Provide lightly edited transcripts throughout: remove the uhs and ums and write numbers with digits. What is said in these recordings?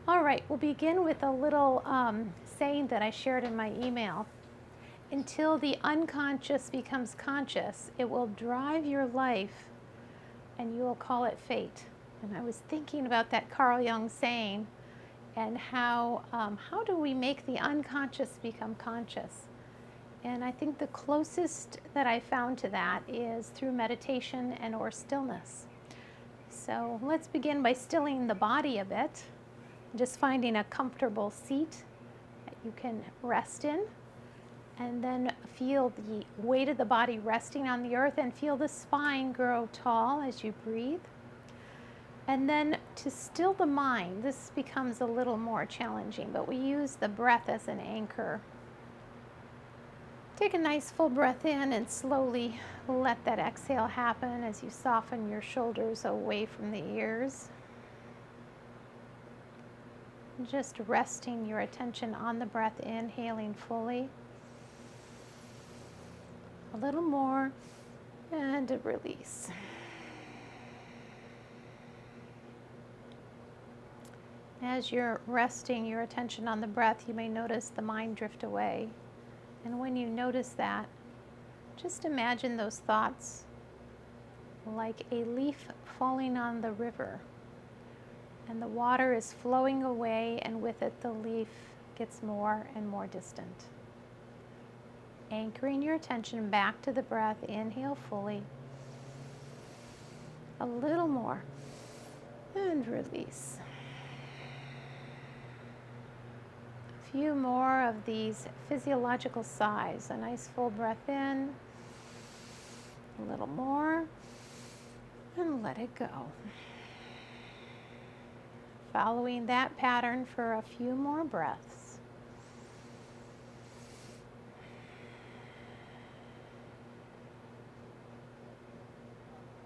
All right, we'll begin with a little saying that I shared in my email. Until the unconscious becomes conscious, it will drive your life and you will call it fate. And I was thinking about that Carl Jung saying and how do we make the unconscious become conscious? And I think the closest that I found to that is through meditation and or stillness. So let's begin by stilling the body a bit. Just finding a comfortable seat that you can rest in, and then feel the weight of the body resting on the earth and feel the spine grow tall as you breathe. And then to still the mind, this becomes a little more challenging, but we use the breath as an anchor. Take a nice full breath in and slowly let that exhale happen as you soften your shoulders away from the ears. Just resting your attention on the breath, inhaling fully. A little more, and a release. As you're resting your attention on the breath, you may notice the mind drift away. And when you notice that, just imagine those thoughts like a leaf falling on the river. And the water is flowing away, and with it the leaf gets more and more distant. Anchoring your attention back to the breath, inhale fully. A little more, and release. A few more of these physiological sighs. A nice full breath in, a little more, and let it go. Following that pattern for a few more breaths.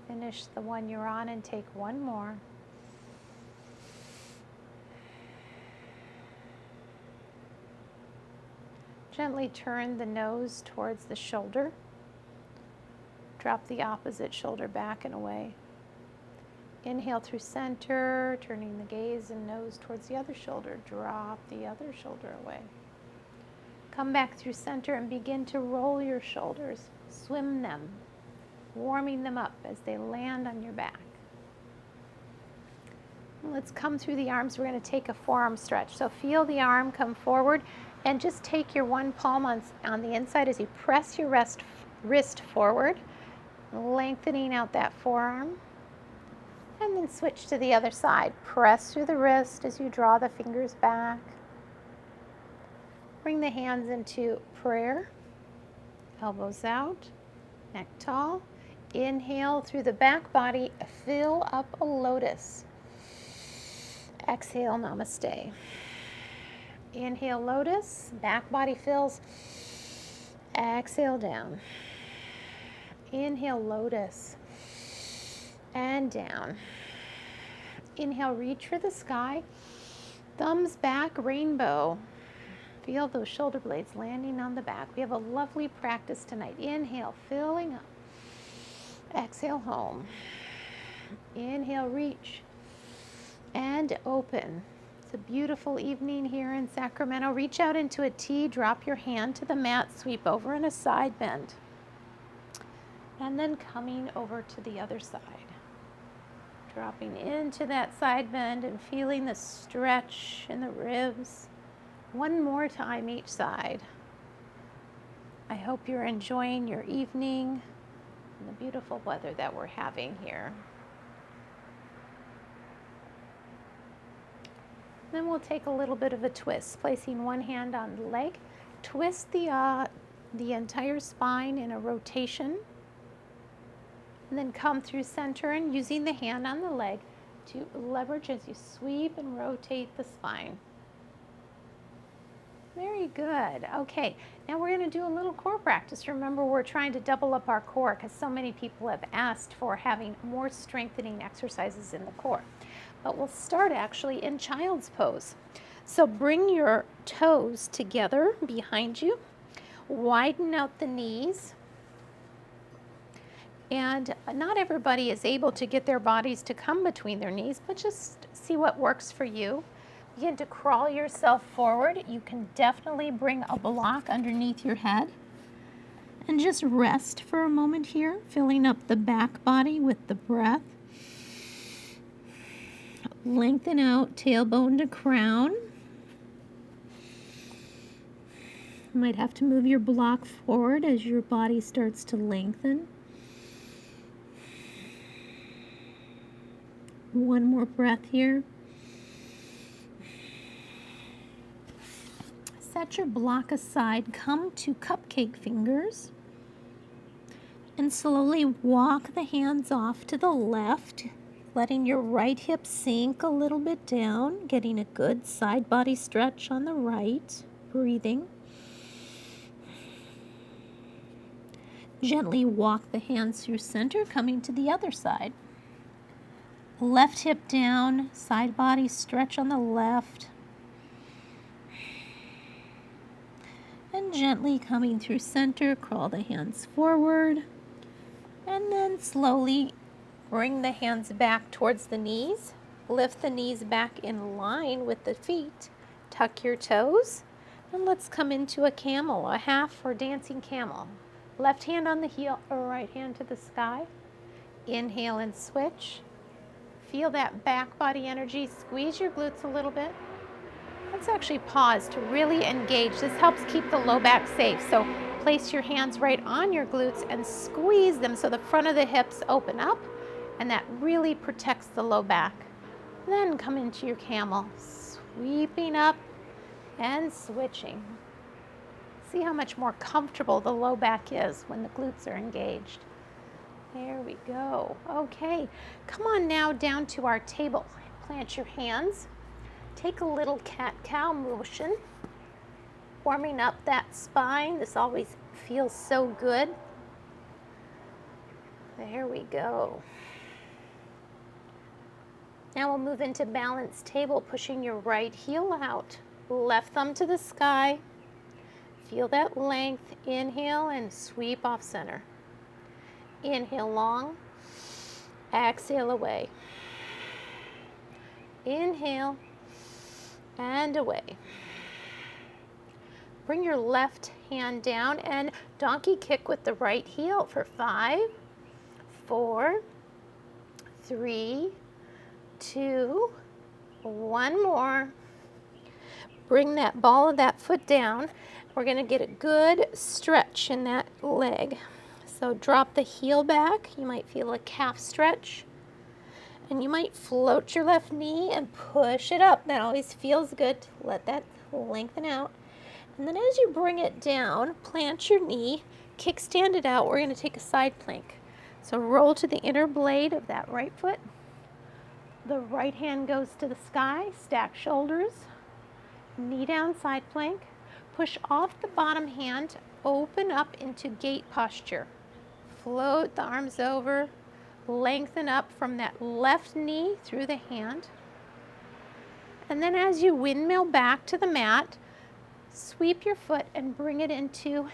Finish the one you're on and take one more. Gently turn the nose towards the shoulder. Drop the opposite shoulder back and away. Inhale through center, turning the gaze and nose towards the other shoulder. Drop the other shoulder away. Come back through center and begin to roll your shoulders. Swim them, warming them up as they land on your back. Let's come through the arms. We're going to take a forearm stretch. So feel the arm come forward and just take your one palm on the inside as you press your wrist forward, lengthening out that forearm. And then switch to the other side. Press through the wrist as you draw the fingers back. Bring the hands into prayer. Elbows out, neck tall. Inhale through the back body, fill up a lotus. Exhale, namaste. Inhale, lotus, back body fills. Exhale, down. Inhale, lotus. And down. Inhale, reach for the sky. Thumbs back, rainbow. Feel those shoulder blades landing on the back. We have a lovely practice tonight. Inhale, filling up. Exhale, home. Inhale, reach. And open. It's a beautiful evening here in Sacramento. Reach out into a T, drop your hand to the mat, sweep over in a side bend. And then coming over to the other side. Dropping into that side bend and feeling the stretch in the ribs. One more time each side. I hope you're enjoying your evening and the beautiful weather that we're having here. Then we'll take a little bit of a twist, placing one hand on the leg. Twist the entire spine in a rotation. And then come through center and using the hand on the leg to leverage as you sweep and rotate the spine. Very good. Okay, now we're going to do a little core practice. Remember, we're trying to double up our core because so many people have asked for having more strengthening exercises in the core. But we'll start actually in child's pose. So bring your toes together behind you. Widen out the knees. And not everybody is able to get their bodies to come between their knees, but just see what works for you. Begin to crawl yourself forward. You can definitely bring a block underneath your head. And just rest for a moment here, filling up the back body with the breath. Lengthen out tailbone to crown. You might have to move your block forward as your body starts to lengthen. One more breath here. Set your block aside, come to cupcake fingers, and slowly walk the hands off to the left, letting your right hip sink a little bit down, getting a good side body stretch on the right, breathing. Gently walk the hands through center, coming to the other side. Left hip down, side body stretch on the left. And gently coming through center, crawl the hands forward. And then slowly bring the hands back towards the knees. Lift the knees back in line with the feet. Tuck your toes. And let's come into a camel, a half or dancing camel. Left hand on the heel or right hand to the sky. Inhale and switch. Feel that back body energy. Squeeze your glutes a little bit. Let's actually pause to really engage. This helps keep the low back safe. So place your hands right on your glutes and squeeze them so the front of the hips open up, and that really protects the low back. Then come into your camel, sweeping up and switching. See how much more comfortable the low back is when the glutes are engaged. There we go. Okay, come on now down to our table. Plant your hands. Take a little cat-cow motion, warming up that spine. This always feels so good. There we go. Now we'll move into balanced table, pushing your right heel out, left thumb to the sky. Feel that length. Inhale and sweep off center. Inhale long, exhale away. Inhale and away. Bring your left hand down and donkey kick with the right heel for 5, 4, 3, 2, one more. Bring that ball of that foot down. We're going to get a good stretch in that leg. So drop the heel back. You might feel a calf stretch. And you might float your left knee and push it up. That always feels good. Let that lengthen out. And then as you bring it down, plant your knee, kickstand it out. We're going to take a side plank. So roll to the inner blade of that right foot. The right hand goes to the sky, stack shoulders, knee down, side plank. Push off the bottom hand, open up into gate posture. Float the arms over. Lengthen up from that left knee through the hand. And then as you windmill back to the mat, sweep your foot and bring it into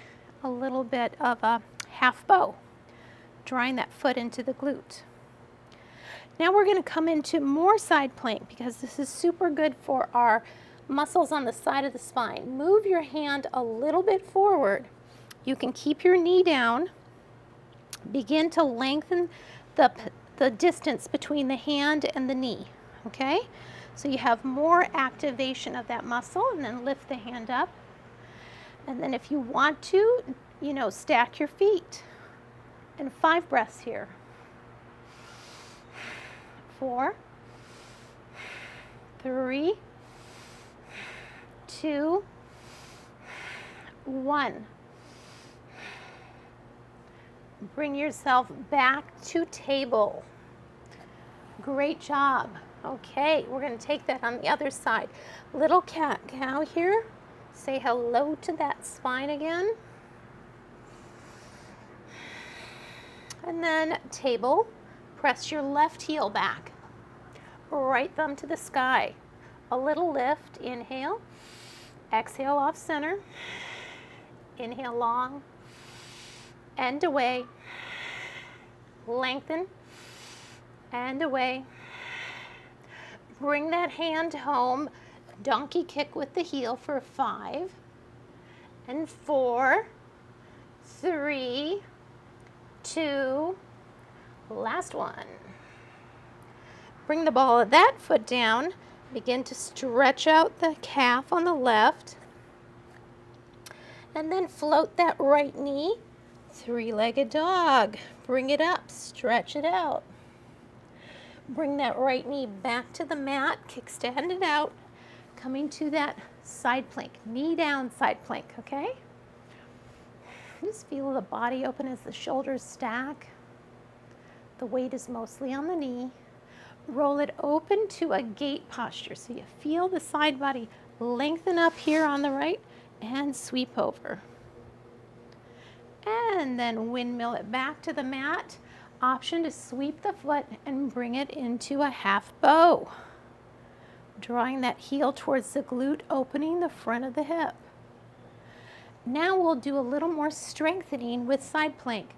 a little bit of a half bow, drawing that foot into the glute. Now we're going to come into more side plank because this is super good for our muscles on the side of the spine. Move your hand a little bit forward. You can keep your knee down. Begin to lengthen the distance between the hand and the knee, okay? So you have more activation of that muscle, and then lift the hand up. And then if you want to, stack your feet. And 5 breaths here. 4, 3, 2, 1. Bring yourself back to table. Great job. Okay, we're going to take that on the other side. Little cat-cow here. Say hello to that spine again. And then table. Press your left heel back. Right thumb to the sky. A little lift. Inhale. Exhale off center. Inhale long. And away. Lengthen. And away. Bring that hand home. Donkey kick with the heel for 5 and 4, 3, 2, last one. Bring the ball of that foot down. Begin to stretch out the calf on the left. And then float that right knee. Three-legged dog. Bring it up, stretch it out. Bring that right knee back to the mat, kickstand it out, coming to that side plank, knee down side plank, okay? Just feel the body open as the shoulders stack. The weight is mostly on the knee. Roll it open to a gate posture, so you feel the side body lengthen up here on the right and sweep over. And then windmill it back to the mat. Option to sweep the foot and bring it into a half bow. Drawing that heel towards the glute, opening the front of the hip. Now we'll do a little more strengthening with side plank.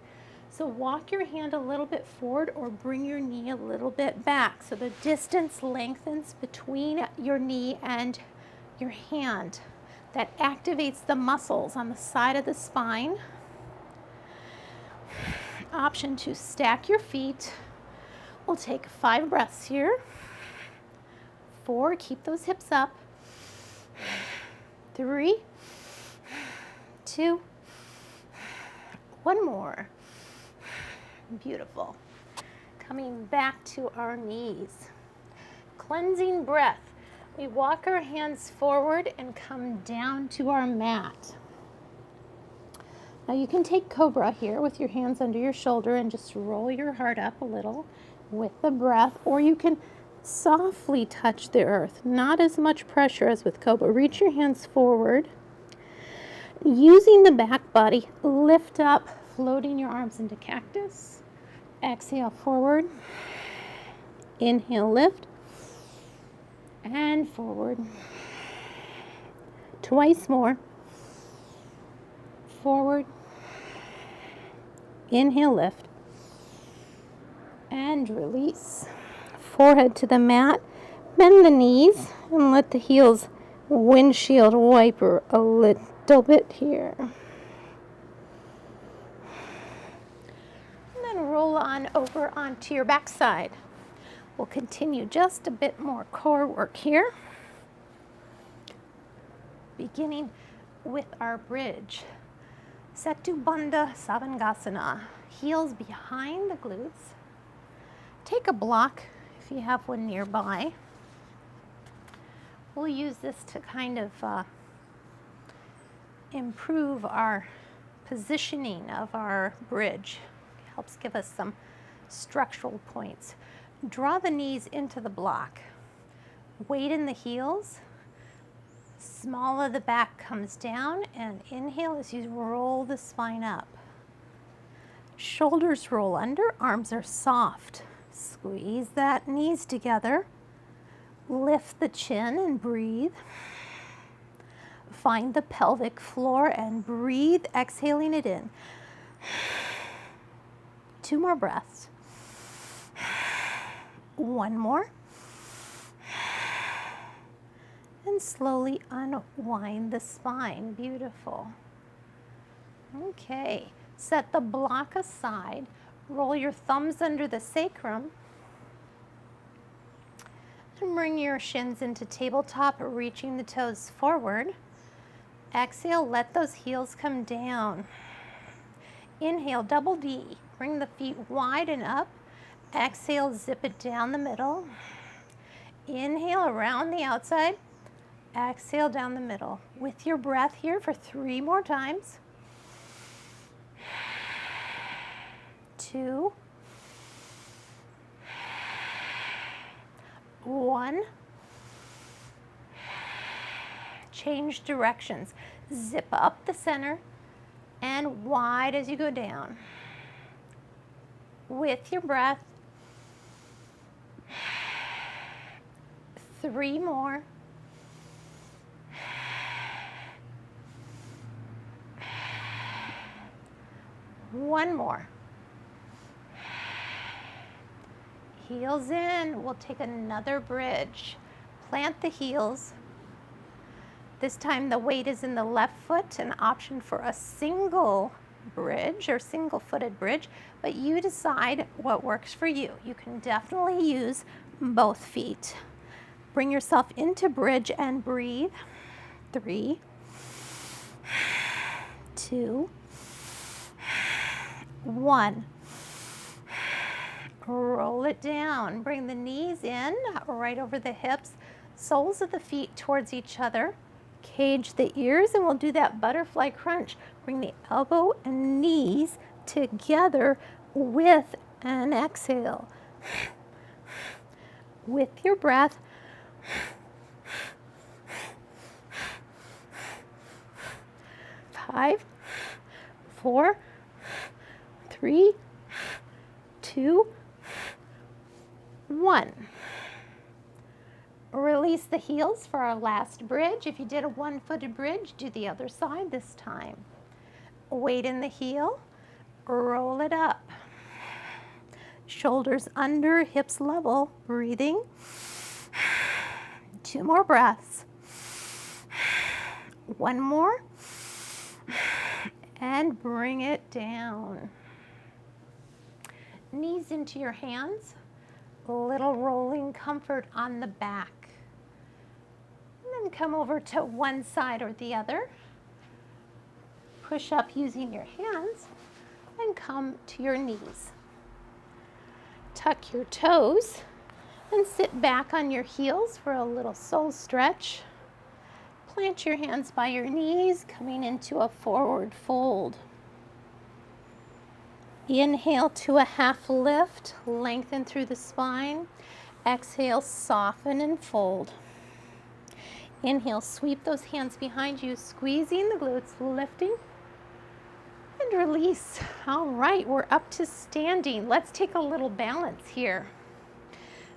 So walk your hand a little bit forward or bring your knee a little bit back so the distance lengthens between your knee and your hand. That activates the muscles on the side of the spine. Option to stack your feet. We'll take 5 breaths here. 4, keep those hips up. 3, 2, 1 more. Beautiful. Coming back to our knees. Cleansing breath. We walk our hands forward and come down to our mat. Now you can take Cobra here with your hands under your shoulder and just roll your heart up a little with the breath, or you can softly touch the earth, not as much pressure as with Cobra. Reach your hands forward. Using the back body, lift up, floating your arms into cactus. Exhale forward. Inhale, lift. And forward. Twice more. Forward. Inhale, lift. And release. Forehead to the mat. Bend the knees and let the heels windshield wiper a little bit here. And then roll on over onto your backside. We'll continue just a bit more core work here. Beginning with our bridge. Setu Bandha Savangasana. Heels behind the glutes. Take a block if you have one nearby. We'll use this to kind of improve our positioning of our bridge. It helps give us some structural points. Draw the knees into the block. Weight in the heels. Small of the back comes down, and inhale as you roll the spine up. Shoulders roll under, arms are soft. Squeeze that knees together. Lift the chin and breathe. Find the pelvic floor and breathe, exhaling it in. 2 more breaths. 1 more. And slowly unwind the spine. Beautiful. Okay, set the block aside. Roll your thumbs under the sacrum. And bring your shins into tabletop, reaching the toes forward. Exhale, let those heels come down. Inhale, double D. Bring the feet wide and up. Exhale, zip it down the middle. Inhale, around the outside. Exhale, down the middle. With your breath here for 3 more times. 2. 1. Change directions. Zip up the center and wide as you go down. With your breath. 3 more. 1 more. Heels in. We'll take another bridge. Plant the heels. This time the weight is in the left foot, an option for a single bridge or single-footed bridge, but you decide what works for you. You can definitely use both feet. Bring yourself into bridge and breathe. 3, 2, 1. Roll it down. Bring the knees in, right over the hips, soles of the feet towards each other. Cage the ears, and we'll do that butterfly crunch. Bring the elbow and knees together with an exhale. With your breath, 5, 4, 3, 2, 1. Release the heels for our last bridge. If you did a one-footed bridge, do the other side this time. Weight in the heel, roll it up. Shoulders under, hips level, breathing. 2 more breaths. 1 more. And bring it down. Knees into your hands. A little rolling comfort on the back. And then come over to one side or the other. Push up using your hands and come to your knees. Tuck your toes and sit back on your heels for a little soul stretch. Plant your hands by your knees, coming into a forward fold. Inhale to a half lift, lengthen through the spine. Exhale, soften and fold. Inhale, sweep those hands behind you, squeezing the glutes, lifting and release. All right, we're up to standing. Let's take a little balance here.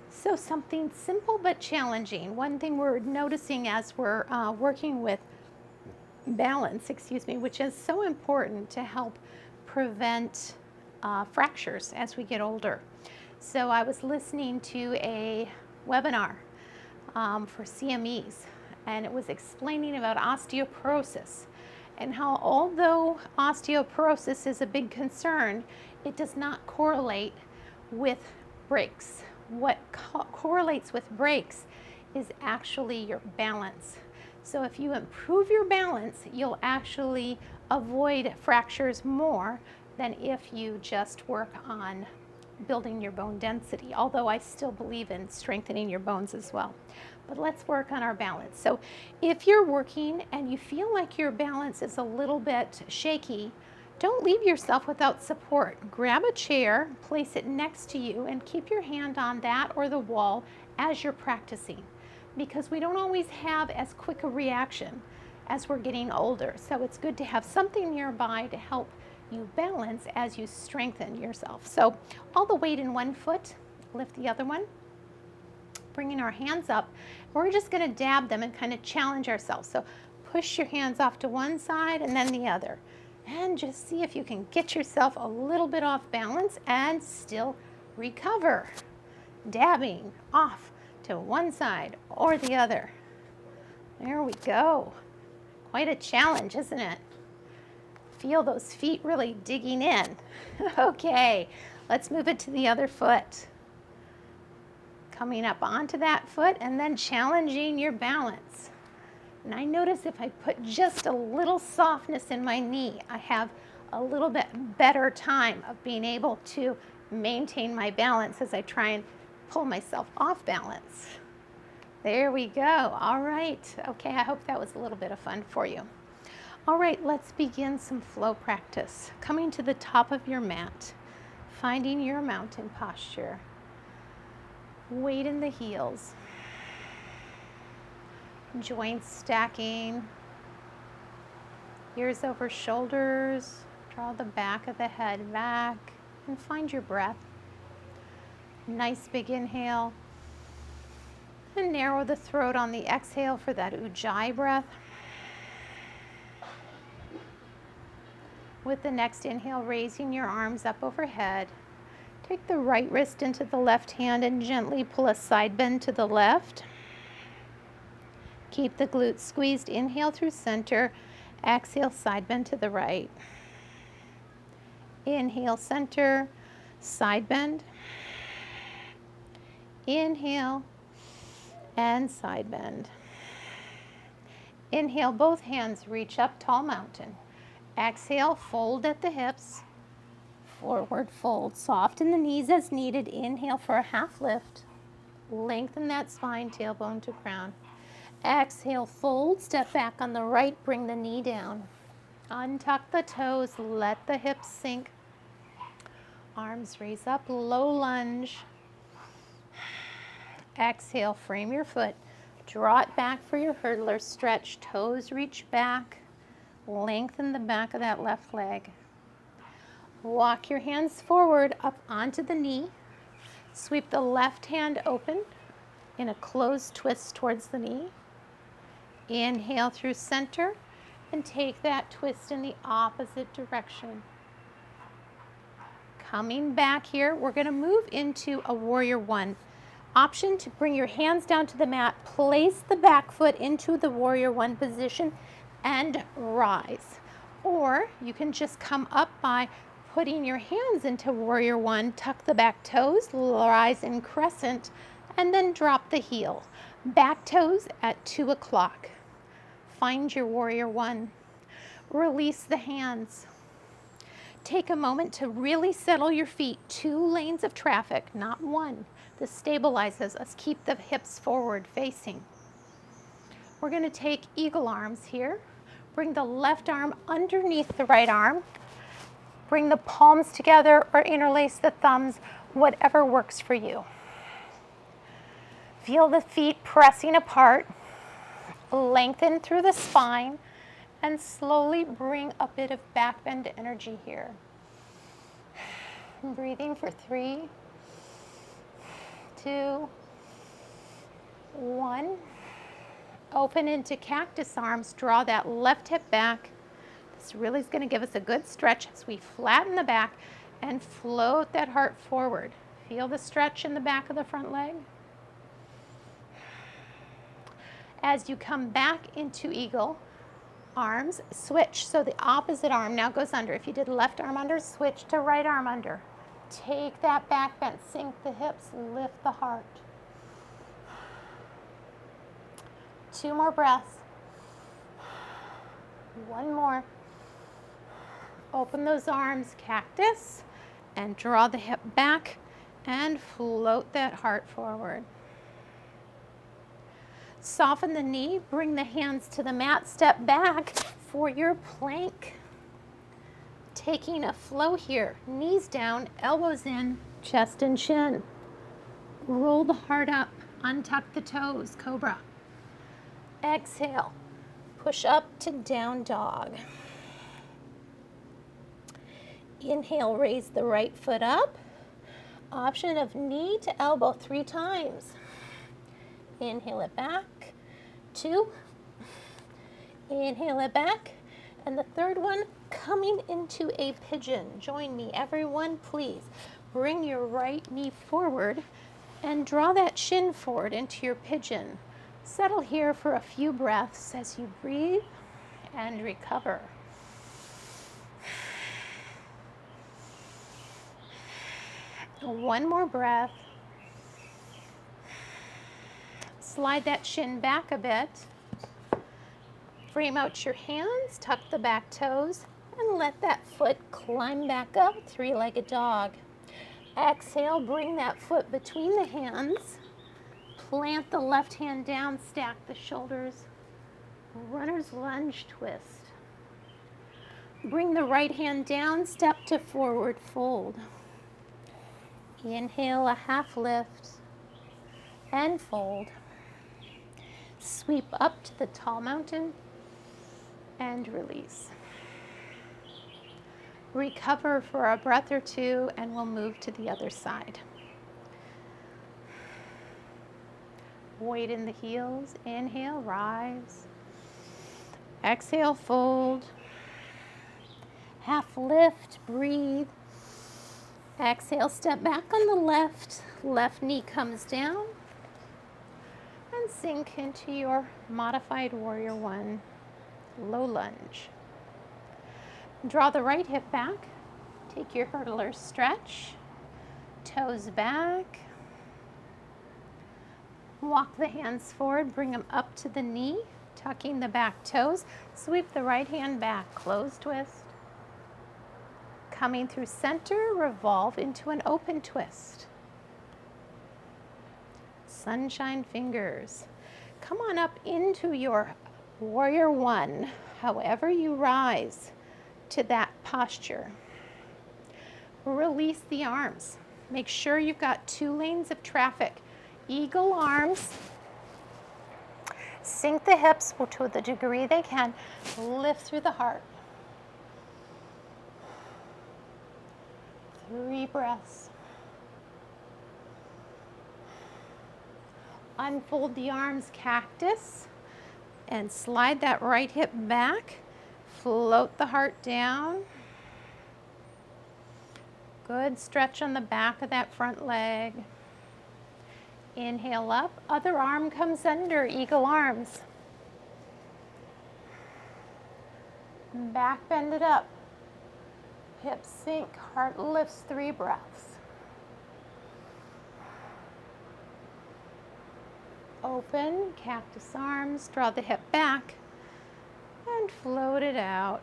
So something simple but challenging. One thing we're noticing as we're working with balance, which is so important to help prevent fractures as we get older. So I was listening to a webinar for CMEs, and it was explaining about osteoporosis and how, although osteoporosis is a big concern, it does not correlate with breaks. What correlates with breaks is actually your balance. So if you improve your balance, you'll actually avoid fractures more than if you just work on building your bone density, although I still believe in strengthening your bones as well. But let's work on our balance. So if you're working and you feel like your balance is a little bit shaky, don't leave yourself without support. Grab a chair, place it next to you, and keep your hand on that or the wall as you're practicing, because we don't always have as quick a reaction as we're getting older. So it's good to have something nearby to help you balance as you strengthen yourself. So all the weight in one foot, lift the other one, bringing our hands up. We're just going to dab them and kind of challenge ourselves. So push your hands off to one side and then the other, and just see if you can get yourself a little bit off balance and still recover. Dabbing off to one side or the other. There we go. Quite a challenge, isn't it? Feel those feet really digging in. Okay, let's move it to the other foot. Coming up onto that foot and then challenging your balance. And I notice if I put just a little softness in my knee, I have a little bit better time of being able to maintain my balance as I try and pull myself off balance. There we go. All right. Okay, I hope that was a little bit of fun for you. All right, let's begin some flow practice. Coming to the top of your mat, finding your mountain posture. Weight in the heels. Joints stacking. Ears over shoulders. Draw the back of the head back and find your breath. Nice big inhale. And narrow the throat on the exhale for that Ujjayi breath. With the next inhale, raising your arms up overhead. Take the right wrist into the left hand and gently pull a side bend to the left. Keep the glutes squeezed. Inhale through center. Exhale, side bend to the right. Inhale, center, side bend. Inhale and side bend. Inhale, both hands reach up, tall mountain. Exhale, fold at the hips. Forward fold. Soften the knees as needed. Inhale for a half lift. Lengthen that spine, tailbone to crown. Exhale, fold, step back on the right, bring the knee down. Untuck the toes, let the hips sink. Arms raise up, low lunge. Exhale, frame your foot. Draw it back for your hurdler. Stretch, toes reach back. Lengthen the back of that left leg. Walk your hands forward up onto the knee. Sweep the left hand open in a closed twist towards the knee. Inhale through center and take that twist in the opposite direction. Coming back here, we're going to move into a warrior one. Option to bring your hands down to the mat, place the back foot into the warrior one position and rise. Or you can just come up by putting your hands into warrior one, tuck the back toes, rise in crescent, and then drop the heel. Back toes at 2 o'clock. Find your warrior one. Release the hands. Take a moment to really settle your feet. 2 lanes of traffic, not one. This stabilizes us. Keep the hips forward facing. We're going to take eagle arms here. Bring the left arm underneath the right arm. Bring the palms together or interlace the thumbs, whatever works for you. Feel the feet pressing apart. Lengthen through the spine and slowly bring a bit of back bend energy here. Breathing for 3, 2, 1. Open into cactus arms. Draw that left hip back. This really is going to give us a good stretch as we flatten the back and float that heart forward. Feel the stretch in the back of the front leg. As you come back into eagle, arms switch. So the opposite arm now goes under. If you did left arm under, switch to right arm under. Take that back bend, sink the hips, lift the heart. 2 more breaths. 1 more. Open those arms, cactus, and draw the hip back and float that heart forward. Soften the knee, bring the hands to the mat, step back for your plank. Taking a flow here, knees down, elbows in, chest and chin. Roll the heart up, untuck the toes, cobra. Exhale, push up to down dog. Inhale, raise the right foot up. Option of knee to elbow 3 times. Inhale it back, 2. Inhale it back. And the third one, coming into a pigeon. Join me, everyone, please. Bring your right knee forward and draw that shin forward into your pigeon. Settle here for a few breaths as you breathe and recover. One more breath. Slide that shin back a bit. Frame out your hands, tuck the back toes, and let that foot climb back up, 3-legged dog. Exhale, bring that foot between the hands. Plant the left hand down, stack the shoulders. Runner's lunge twist. Bring the right hand down, step to forward fold. Inhale, a half lift, and fold. Sweep up to the tall mountain and release. Recover for a breath or 2 and we'll move to the other side. Weight in the heels. Inhale, rise. Exhale, fold. Half lift, breathe. Exhale, step back on the left. Left knee comes down. and sink into your modified warrior one low lunge. Draw the right hip back, take your hurdler stretch, toes back, walk the hands forward, bring them up to the knee, tucking the back toes, sweep the right hand back, close twist. Coming through center, revolve into an open twist. Sunshine fingers. Come on up into your warrior one, however you rise to that posture. Release the arms. Make sure you've got 2 lanes of traffic. Eagle arms. Sink the hips to the degree they can. Lift through the heart. 3 breaths. Unfold the arms, cactus, and slide that right hip back. Float the heart down. Good stretch on the back of that front leg. Inhale up, other arm comes under, eagle arms. Back bend it up. Hips sink, heart lifts, 3 breaths. Open, cactus arms, draw the hip back and float it out.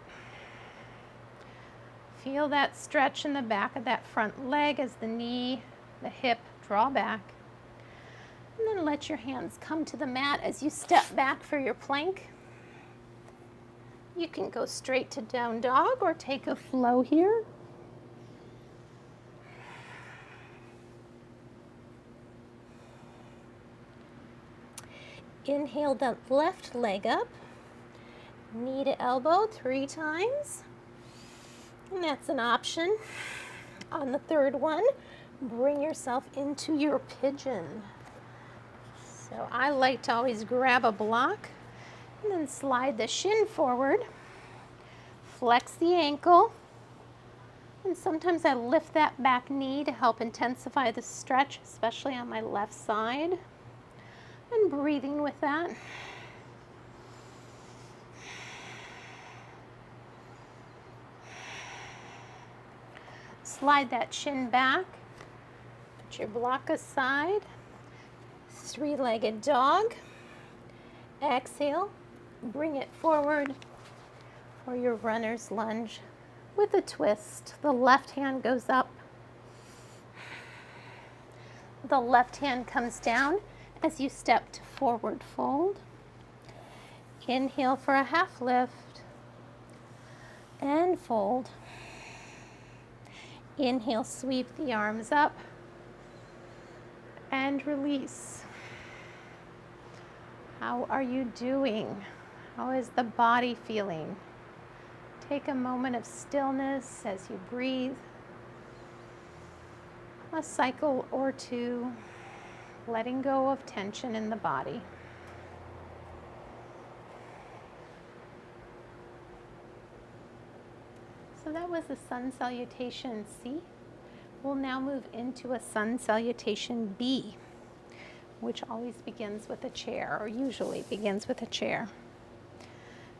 Feel that stretch in the back of that front leg as the knee, the hip draw back. And then let your hands come to the mat as you step back for your plank. You can go straight to down dog or take a flow here. Inhale the left leg up, knee to elbow 3 times. And that's an option. On the third one, bring yourself into your pigeon. So I like to always grab a block and then slide the shin forward, flex the ankle, and sometimes I lift that back knee to help intensify the stretch, especially on my left side. And breathing with that. Slide that shin back, put your block aside, 3-legged dog. Exhale, bring it forward for your runner's lunge with a twist. The left hand goes up, the left hand comes down as you step to forward fold. Inhale for a half lift and fold. Inhale, sweep the arms up and release. How are you doing? How is the body feeling? Take a moment of stillness as you breathe. A cycle or 2. Letting go of tension in the body. So that was the sun salutation C. We'll now move into a sun salutation B, which always begins with a chair, or usually begins with a chair.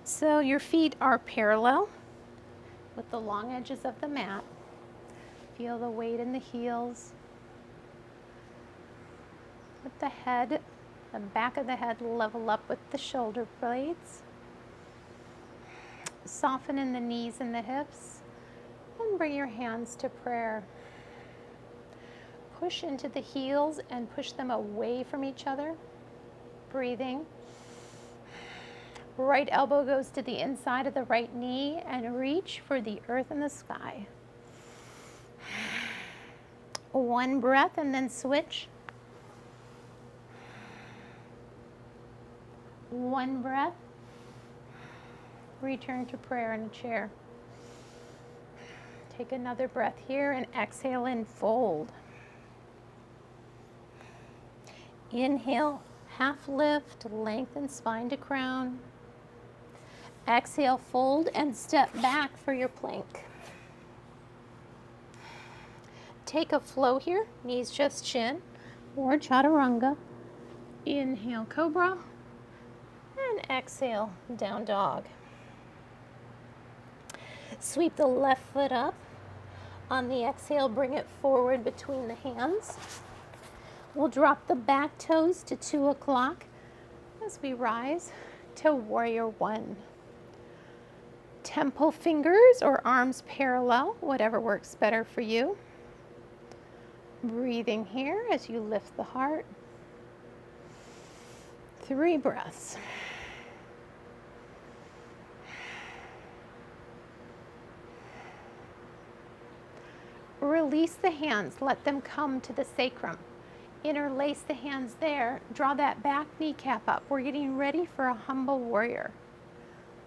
So your feet are parallel with the long edges of the mat. Feel the weight in the heels. Let the head, the back of the head level up with the shoulder blades. Soften in the knees and the hips. And bring your hands to prayer. Push into the heels and push them away from each other. Breathing. Right elbow goes to the inside of the right knee and reach for the earth and the sky. 1 breath and then switch. 1 breath. Return to prayer in a chair. Take another breath here and exhale and fold. Inhale, half lift, lengthen spine to crown. Exhale, fold and step back for your plank. Take a flow here, knees just chin, or chaturanga. Inhale, cobra, and exhale, down dog. Sweep the left foot up. On the exhale, bring it forward between the hands. We'll drop the back toes to 2 o'clock as we rise to warrior one. Temple fingers or arms parallel, whatever works better for you. Breathing here as you lift the heart. 3 breaths. Release the hands, let them come to the sacrum. Interlace the hands there, draw that back kneecap up. We're getting ready for a humble warrior.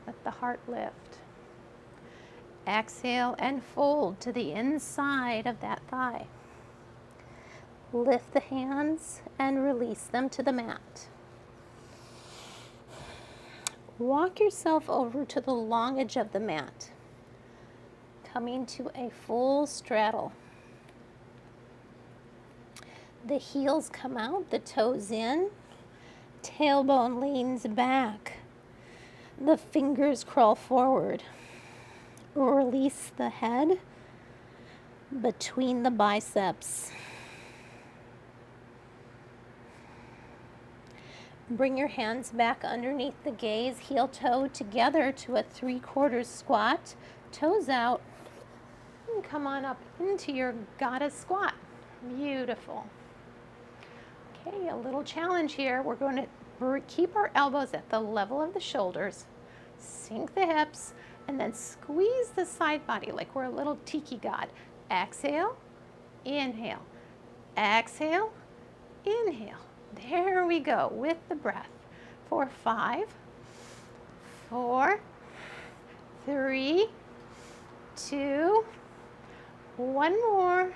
Let the heart lift. Exhale and fold to the inside of that thigh. Lift the hands and release them to the mat. Walk yourself over to the long edge of the mat, coming to a full straddle. The heels come out, the toes in, tailbone leans back, the fingers crawl forward. Release the head between the biceps. Bring your hands back underneath the gaze, heel toe together to a 3/4 squat, toes out, and come on up into your goddess squat. Beautiful. Okay, a little challenge here. We're going to keep our elbows at the level of the shoulders, sink the hips, and then squeeze the side body like we're a little tiki god. Exhale, inhale, exhale, inhale. There we go with the breath. For 5, 4, 3, 2, 1 more,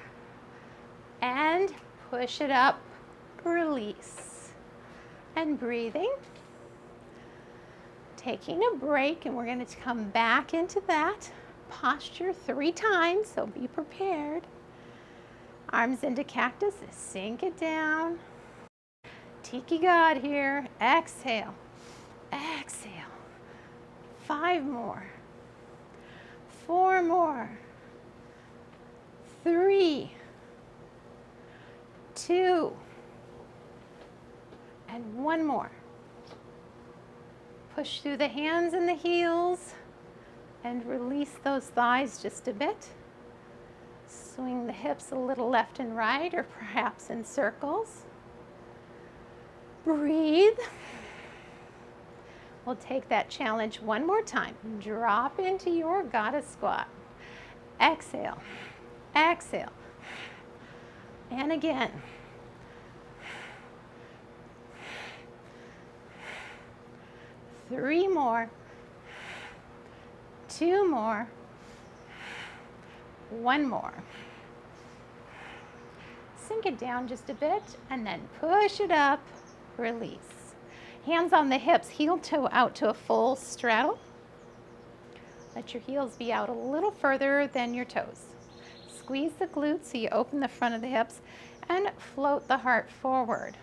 and push it up, release. And breathing. Taking a break, and we're going to come back into that posture 3 times, so be prepared. Arms into cactus, sink it down. Tiki God here. Exhale, exhale. 5 more, 4 more, 3, 2, and 1 more. Push through the hands and the heels and release those thighs just a bit. Swing the hips a little left and right, or perhaps in circles. Breathe. We'll take that challenge 1 more time. Drop into your goddess squat. Exhale, exhale, and again. 3 more, 2 more, 1 more. Sink it down just a bit and then push it up, release. Hands on the hips, heel toe out to a full straddle. Let your heels be out a little further than your toes. Squeeze the glutes so you open the front of the hips and float the heart forward.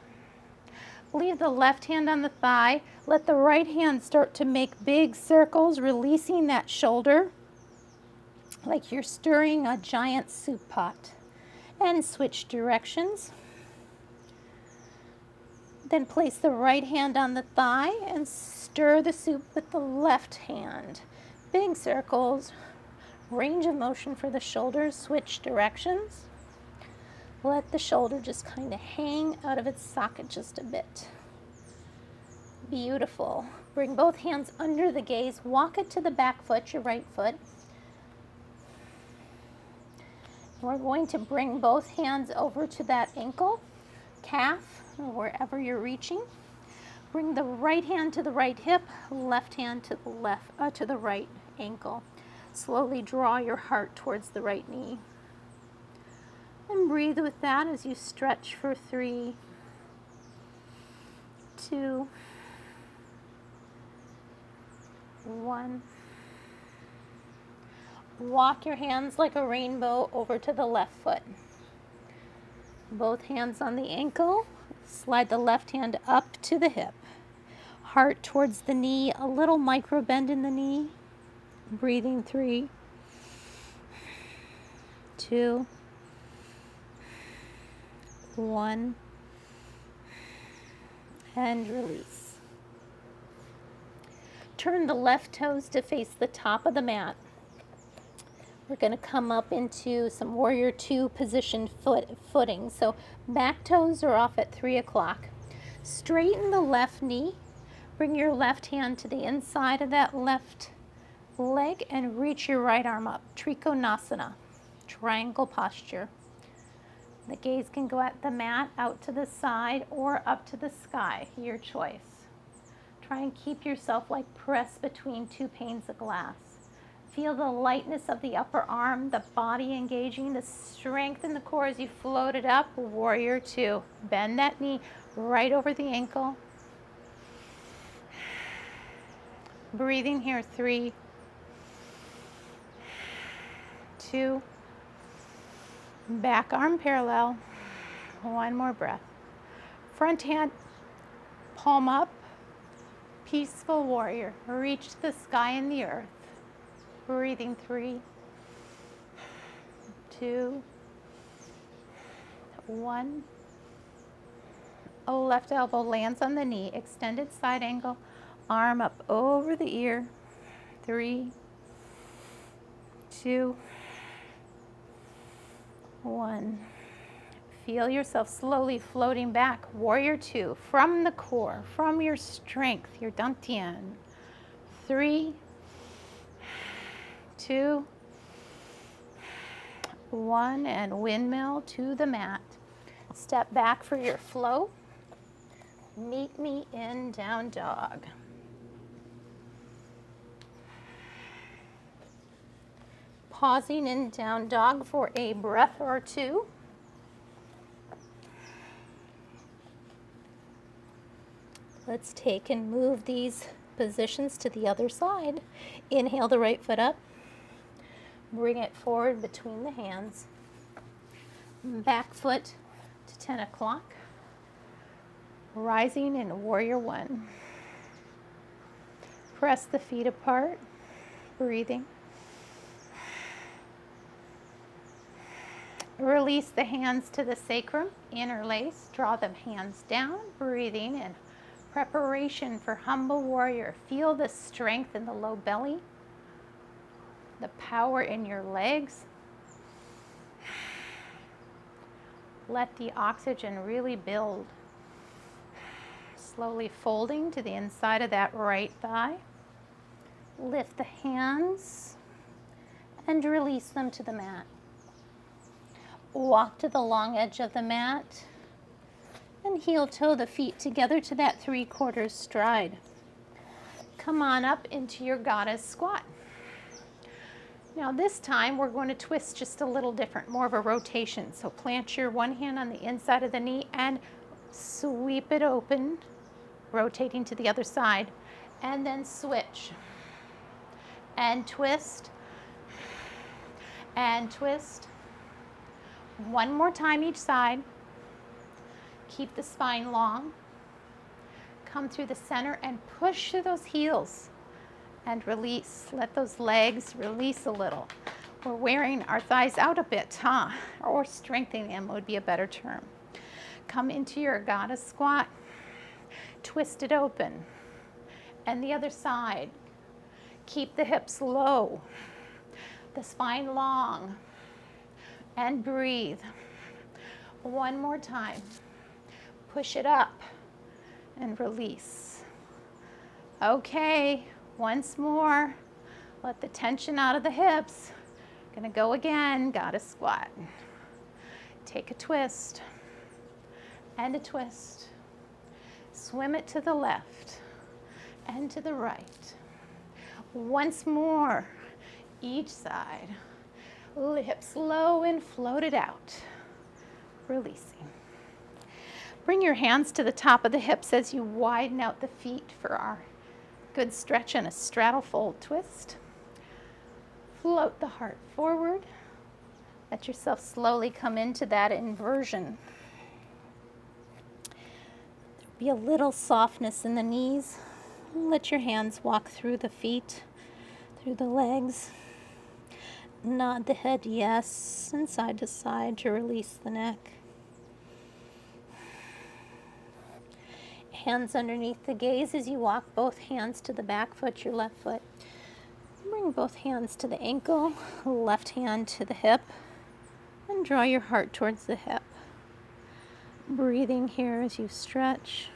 Leave the left hand on the thigh. Let the right hand start to make big circles, releasing that shoulder like you're stirring a giant soup pot. And switch directions. Then place the right hand on the thigh and stir the soup with the left hand. Big circles, range of motion for the shoulders, switch directions. Let the shoulder just kind of hang out of its socket just a bit. Beautiful. Bring both hands under the gaze. Walk it to the back foot, your right foot. We're going to bring both hands over to that ankle, calf, or wherever you're reaching. Bring the right hand to the right hip, left hand to the right ankle. Slowly draw your heart towards the right knee. And breathe with that as you stretch for 3, 2, 1. Walk your hands like a rainbow over to the left foot. Both hands on the ankle, Slide the left hand up to the hip. Heart towards the knee, a little micro bend in the knee. Breathing 3, 2, 1, and release. Turn the left toes to face the top of the mat. We're going to come up into some warrior 2 position footing. So back toes are off at 3 o'clock. Straighten the left knee. Bring your left hand to the inside of that left leg and reach your right arm up. Trikonasana, triangle posture. The gaze can go at the mat, out to the side, or up to the sky, your choice. Try and keep yourself like pressed between 2 panes of glass. Feel the lightness of the upper arm, the body engaging, the strength in the core as you float it up. Warrior 2. Bend that knee right over the ankle. Breathing here, 3, 2, back arm parallel. One more breath. Front hand, palm up, peaceful warrior. Reach the sky and the earth. Breathing 3, 2, 1. Left elbow lands on the knee, extended side angle, arm up over the ear. 3, 2, 1. Feel yourself slowly floating back. Warrior 2, from the core, from your strength, your dantian. 3, 2, 1, and windmill to the mat. Step back for your flow. Meet me in down dog. Pausing in down dog for a breath or 2. Let's take and move these positions to the other side. Inhale the right foot up. Bring it forward between the hands. Back foot to 10 o'clock. Rising in warrior 1. Press the feet apart. Breathing. Release the hands to the sacrum. Interlace. Draw the hands down. Breathing in. Preparation for humble warrior. Feel the strength in the low belly, the power in your legs. Let the oxygen really build. Slowly folding to the inside of that right thigh. Lift the hands and release them to the mat. Walk to the long edge of the mat. And heel toe the feet together to that 3/4 stride. Come on up into your goddess squat. Now this time we're going to twist just a little different, more of a rotation. So plant your one hand on the inside of the knee and sweep it open, rotating to the other side, and then switch. And twist, and twist. One more time each side. Keep the spine long. Come through the center and push through those heels and release. Let those legs release a little. We're wearing our thighs out a bit, huh? Or strengthening them would be a better term. Come into your goddess squat. Twist it open. And the other side. Keep the hips low. The spine long. And breathe. One more time. Push it up and release. Okay, once more. Let the tension out of the hips. Gonna go again, goddess squat. Take a twist and a twist. Swim it to the left and to the right. Once more, each side. Hips low and float it out. Releasing. Bring your hands to the top of the hips as you widen out the feet for our good stretch and a straddle fold twist. Float the heart forward. Let yourself slowly come into that inversion. Be a little softness in the knees. Let your hands walk through the feet, through the legs. Nod the head yes, and side to side to release the neck. Hands underneath the gaze as you walk both hands to the back foot, your left foot. Bring both hands to the ankle, left hand to the hip, and draw your heart towards the hip. Breathing here as you stretch.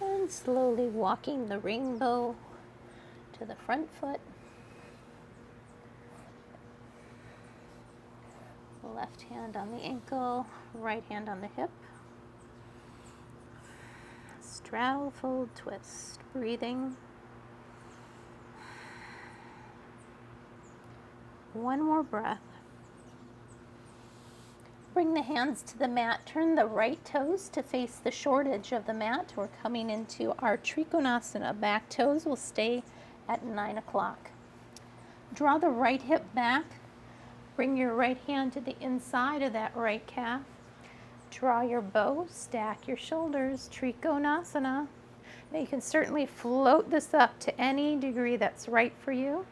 And slowly walking the rainbow to the front foot. Left hand on the ankle, right hand on the hip. Straddle, fold, twist. Breathing. One more breath. Bring the hands to the mat. Turn the right toes to face the short edge of the mat. We're coming into our Trikonasana. Back toes will stay at 9 o'clock. Draw the right hip back. Bring your right hand to the inside of that right calf. Draw your bow, stack your shoulders, Trikonasana. Now you can certainly float this up to any degree that's right for you.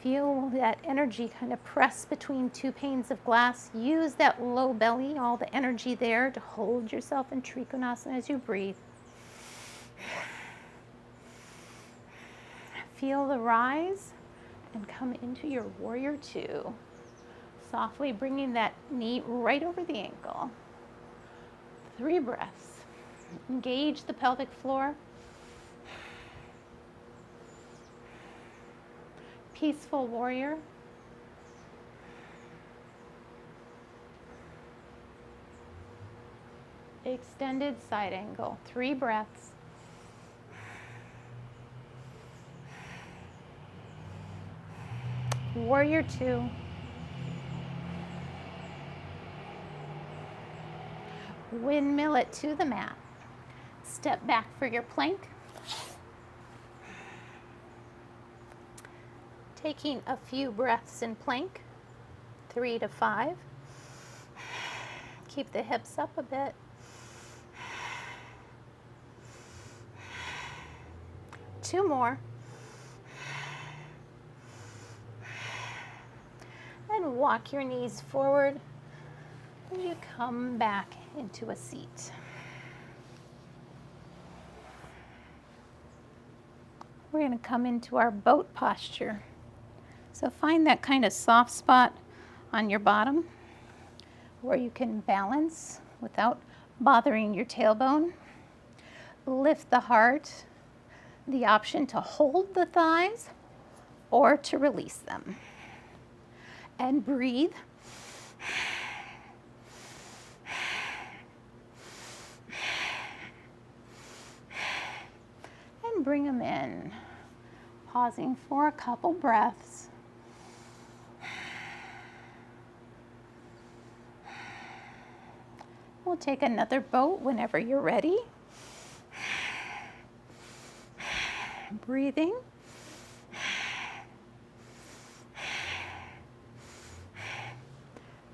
Feel that energy kind of press between two panes of glass. Use that low belly, all the energy there to hold yourself in Trikonasana as you breathe. Feel the rise and come into your warrior two. Softly bringing that knee right over the ankle. 3 breaths. Engage the pelvic floor. Peaceful warrior. Extended side angle. 3 breaths. Warrior two. Windmill it to the mat. Step back for your plank. Taking a few breaths in plank, 3 to 5. Keep the hips up a bit. Two more. And walk your knees forward as you come back into a seat. We're going to come into our boat posture. So find that kind of soft spot on your bottom where you can balance without bothering your tailbone. Lift the heart, the option to hold the thighs or to release them. And breathe. And bring them in. Pausing for a couple breaths. We'll take another boat whenever you're ready. Breathing.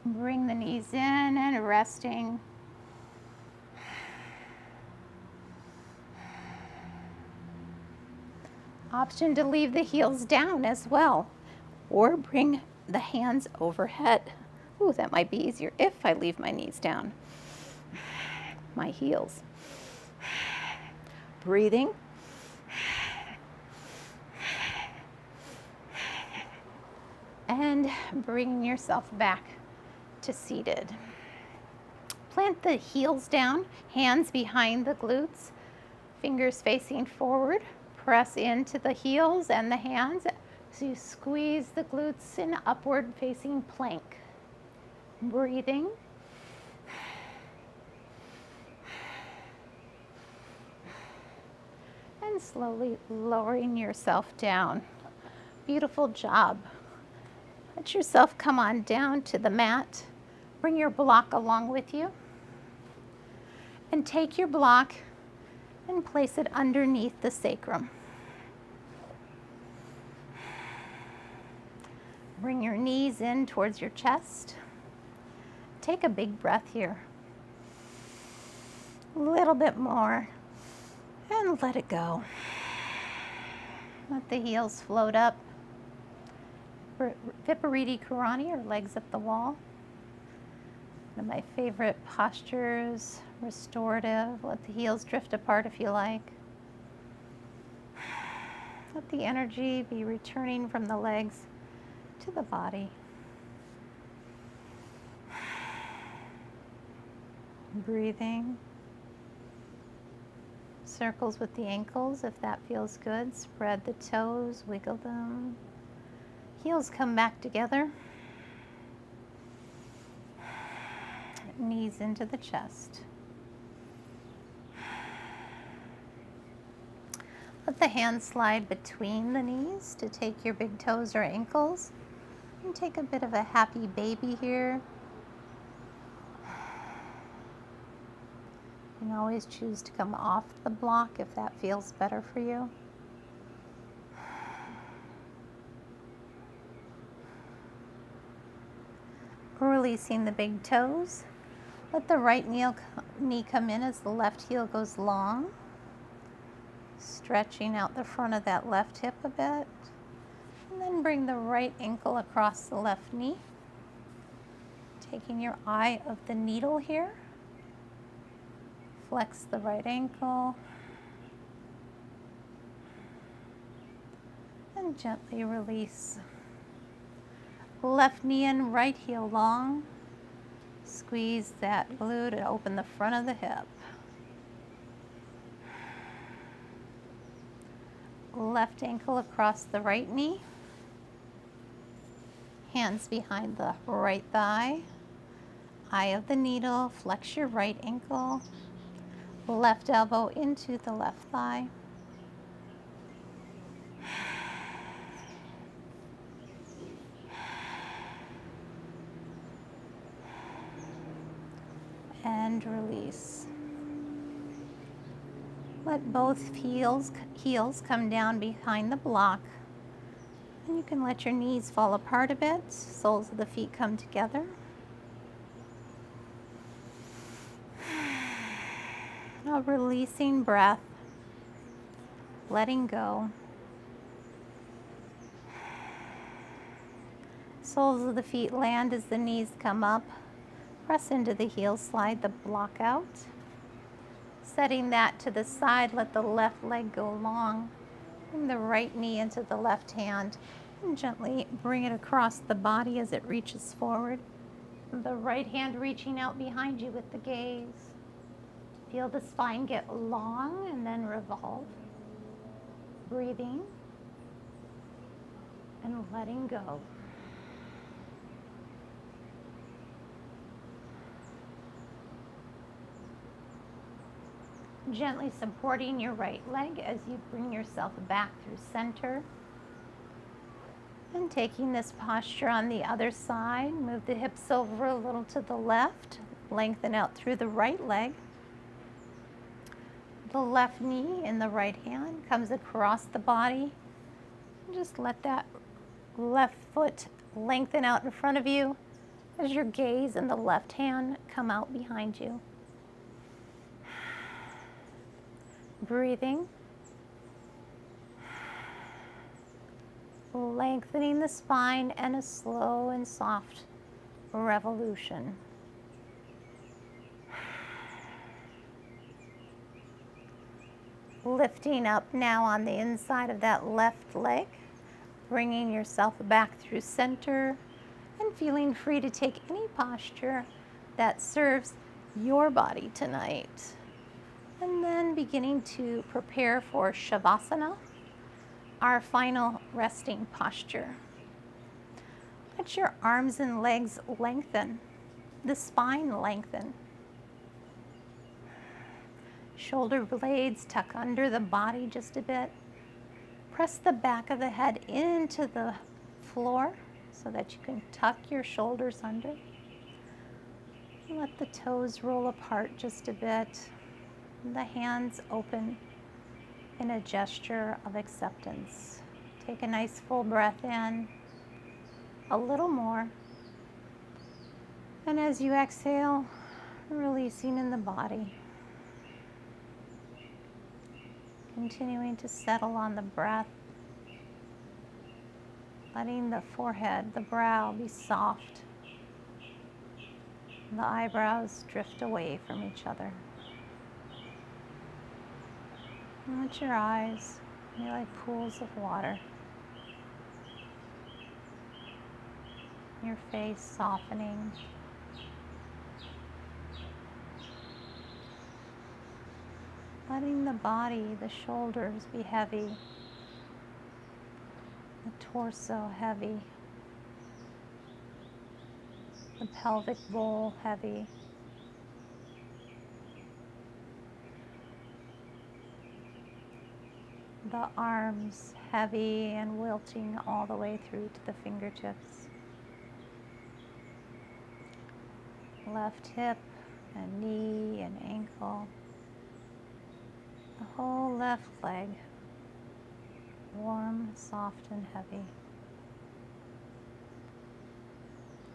Bring the knees in and resting. Option to leave the heels down as well, or bring the hands overhead. Ooh, that might be easier if I leave my knees down. My heels. Breathing. And bringing yourself back to seated. Plant the heels down, hands behind the glutes, fingers facing forward. Press into the heels and the hands so you squeeze the glutes in upward facing plank. Breathing. And slowly lowering yourself down. Beautiful job. Let yourself come on down to the mat. Bring your block along with you. And take your block and place it underneath the sacrum. Bring your knees in towards your chest. Take a big breath here. A little bit more. And let it go. Let the heels float up. Viparita Karani, or legs up the wall. One of my favorite postures, restorative. Let the heels drift apart if you like. Let the energy be returning from the legs to the body. Breathing. Circles with the ankles if that feels good. Spread the toes, wiggle them. Heels come back together. Knees into the chest. Let the hands slide between the knees to take your big toes or ankles. And take a bit of a happy baby here. You can always choose to come off the block if that feels better for you. Releasing the big toes. Let the right knee come in as the left heel goes long. Stretching out the front of that left hip a bit. And then bring the right ankle across the left knee. Taking your eye of the needle here. Flex the right ankle. And gently release. Left knee in, right heel long. Squeeze that glute and open the front of the hip. Left ankle across the right knee. Hands behind the right thigh. Eye of the needle, flex your right ankle. Left elbow into the left thigh. And release. Let both heels come down behind the block. And you can let your knees fall apart a bit. Soles of the feet come together. A releasing breath. Letting go. Soles of the feet land as the knees come up. Press into the heels, slide the block out. Setting that to the side, let the left leg go long. Bring the right knee into the left hand and gently bring it across the body as it reaches forward. The right hand reaching out behind you with the gaze. Feel the spine get long and then revolve. Breathing and letting go. Gently supporting your right leg as you bring yourself back through center. And taking this posture on the other side, move the hips over a little to the left, lengthen out through the right leg. The left knee in the right hand comes across the body. Just let that left foot lengthen out in front of you as your gaze and the left hand come out behind you. Breathing. Lengthening the spine and a slow and soft revolution. Lifting up now on the inside of that left leg, bringing yourself back through center and feeling free to take any posture that serves your body tonight. And then beginning to prepare for Shavasana, our final resting posture. Let your arms and legs lengthen, the spine lengthen. Shoulder blades tuck under the body just a bit. Press the back of the head into the floor so that you can tuck your shoulders under. Let the toes roll apart just a bit. The hands open in a gesture of acceptance. Take a nice full breath in A little more. And as you exhale, releasing in the body. Continuing to settle on the breath. Letting the forehead, the brow be soft. The eyebrows drift away from each other. And let your eyes be like pools of water. Your face softening. Letting the body, the shoulders be heavy. The torso heavy. The pelvic bowl heavy. The arms heavy and wilting all the way through to the fingertips. Left hip and knee and ankle. The whole left leg, warm, soft, and heavy.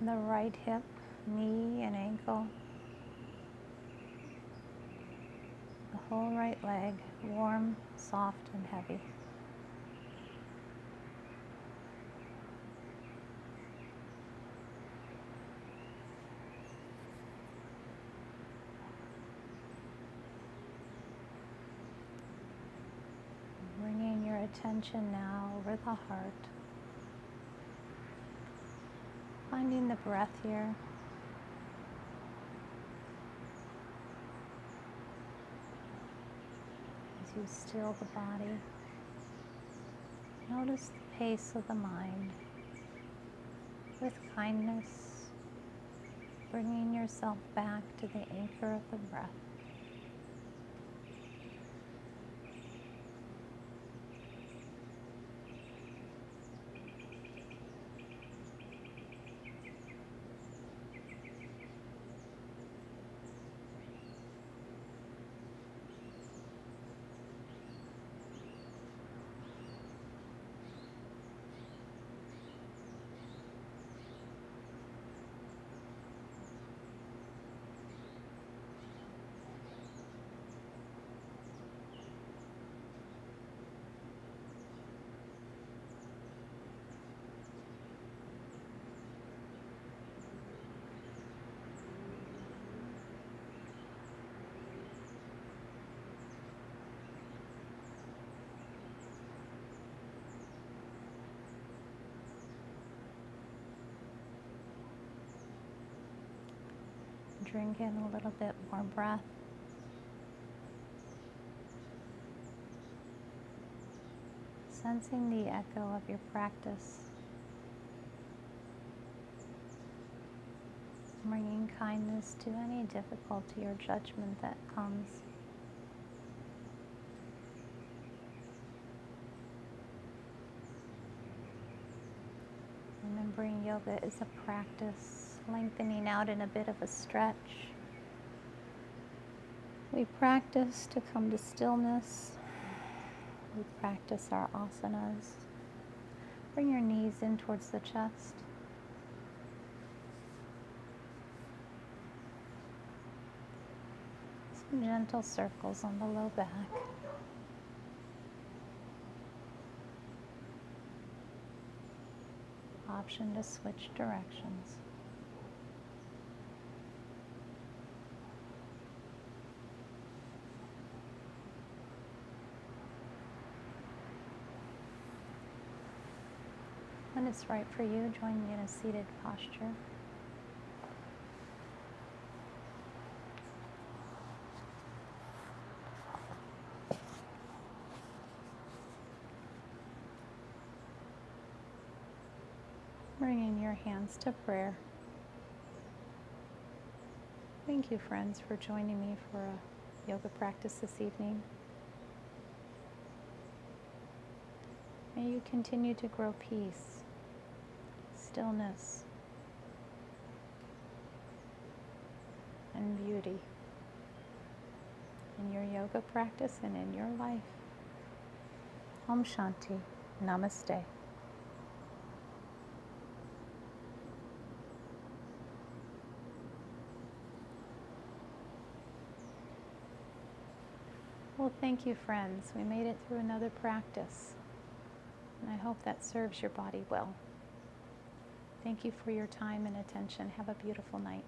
The right hip, knee, and ankle. The whole right leg, warm, soft, and heavy. Bringing your attention now over the heart. Finding the breath here. As you still the body, notice the pace of the mind. With kindness, bringing yourself back to the anchor of the breath. Drink in a little bit more breath. Sensing the echo of your practice. Bringing kindness to any difficulty or judgment that comes. Remembering yoga is a practice. Lengthening out in a bit of a stretch. We practice to come to stillness. We practice our asanas. Bring your knees in towards the chest. Some gentle circles on the low back. Option to switch directions. When it's right for you, join me in a seated posture. Bringing your hands to prayer. Thank you, friends, for joining me for a yoga practice this evening. May you continue to grow peace, stillness, and beauty in your yoga practice and in your life. Om Shanti. Namaste. Well, thank you, friends. We made it through another practice, and I hope that serves your body well. Thank you for your time and attention. Have a beautiful night.